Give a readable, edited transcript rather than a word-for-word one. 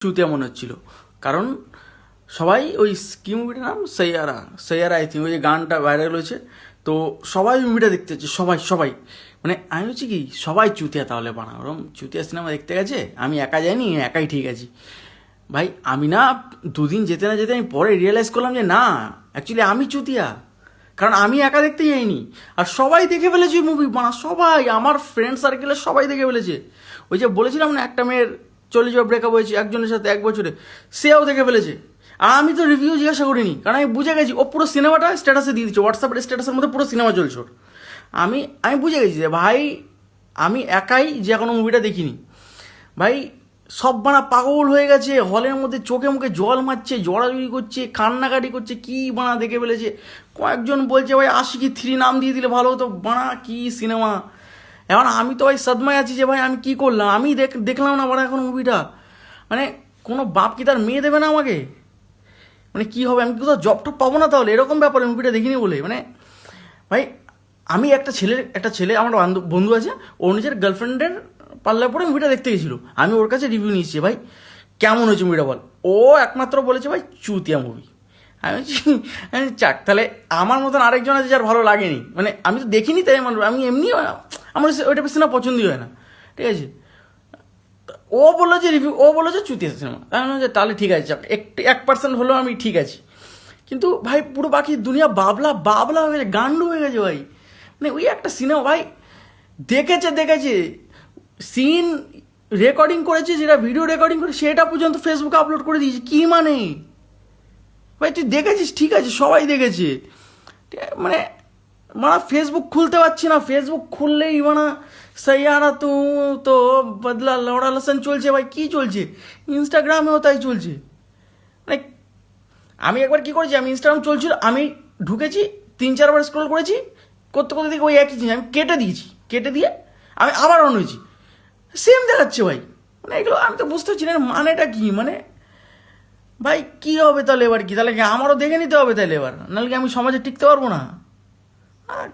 চুতিয়া মনে হচ্ছিল। কারণ সবাই ওই কি মুভিটার নাম সৈয়ারা সৈয়ারা আই থিঙ্ক, ওই যে গানটা ভাইরাল হয়েছে, তো সবাই মুভিটা দেখতে হচ্ছে, সবাই সবাই মানে আমি হচ্ছে কি সবাই চুতিয়া, তাহলে বানা ওরম চুতিয়া সিনেমা দেখতে গেছে, আমি একা যাইনি, একাই ঠিক আছি ভাই। আমি না দুদিন যেতে না যেতে আমি পরে রিয়েলাইজ করলাম যে না, অ্যাকচুয়ালি আমি চুতিয়া, কারণ আমি একা দেখতে যাইনি, আর সবাই দেখে ফেলেছে মুভি, বানা সবাই আমার ফ্রেন্ড সার্কেলের সবাই দেখে ফেলেছে। ওই যে বলেছিলাম না একটা মেয়ের 40 বার ব্রেকআপ হয়েছে একজনের সাথে 1 বছরে, সেও দেখে ফেলেছে। আর আমি তো রিভিউ জিজ্ঞাসা করিনি, কারণ আমি বুঝে গেছি ও পুরো সিনেমাটা স্ট্যাটাসে দিয়ে দিচ্ছে, হোয়াটসঅ্যাপের স্ট্যাটাসের মধ্যে পুরো সিনেমা চলছে ওর। আমি আমি বুঝে গেছি যে ভাই আমি একাই যে কোনো মুভিটা দেখিনি ভাই। সব বানা পাগল হয়ে গেছে, হলের মধ্যে চোখে মুখে জল মারছে, জড়াজড়ি করছে, কান্নাকাটি করছে, কি বানা দেখে ফেলেছে। কয়েকজন বলছে ভাই আশিকি 3 নাম দিয়ে দিলে ভালো হতো, বানা কি সিনেমা। এখন আমি তো ভাই সদমায় আছি যে ভাই আমি কি করলাম, আমি দেখলাম না বানা এখন মুভিটা। মানে কোনো বাপ কি তার মেয়ে দেবে না আমাকে? মানে কি হবে, আমি কোথাও জব টব পাবো না তাহলে, এরকম ব্যাপার মুভিটা দেখিনি বলে। মানে ভাই আমি একটা ছেলে আমার বন্ধু আছে, ওর নিজের গার্লফ্রেন্ডের পাল্লা পরে মুভিটা দেখতে গেছিলো, আমি ওর কাছে রিভিউ নিয়েছি ভাই কেমন হয়েছে মুভিটা বল। ও একমাত্র বলেছে ভাই চুতিয়া মুভি। আমি বলছি, আমি চাক তাহলে আমার মতন আরেকজন আছে যার ভালো লাগেনি, মানে আমি তো দেখিনি তাই আমি এমনি আমার ওইটা সিনেমা পছন্দই হয় না, ঠিক আছে। ও বললো যে রিভিউ, ও বললো যে চুতিয়া সিনেমা, আমি বললাম যে তাহলে ঠিক আছে, 1% হলেও আমি ঠিক আছি। কিন্তু ভাই পুরো বাকি দুনিয়া বাবলা বাবলা হয়ে গেছে, গান্ডু হয়ে গেছে ভাই। মানে ওই একটা সিনেমা ভাই দেখেছে সিন রেকর্ডিং করেছে, যেটা ভিডিও রেকর্ডিং করে সেটা পর্যন্ত ফেসবুকে আপলোড করে দিয়েছে, কি মানে ভাই তুই দেখেছিস, ঠিক আছে সবাই দেখেছে, মানে মানে ফেসবুক খুলতে পারছি না, ফেসবুক খুললেই মানে সৈয়ারা তো বদলা লড়া লসন চলছে ভাই, কি চলছে, ইনস্টাগ্রামেও তাই চলছে। মানে আমি একবার কি করেছি, আমি ইনস্টাগ্রাম চলছিল, আমি ঢুকেছি 3-4 বার স্ক্রল করেছি, করতে করতে দেখি ওই একই জিনিস, আমি কেটে দিয়েছি, কেটে দিয়ে আমি আবার অন হয়েছি, সেম দেখাচ্ছে ভাই। মানে এগুলো আমি তো বুঝতে পারছি না মানেটা কি, মানে ভাই কি হবে তাহলে এবার, কি তাহলে কি আমারও দেখে নিতে হবে তাহলে এবার, নাহলে কি আমি সমাজে টিকতে পারবো না? আর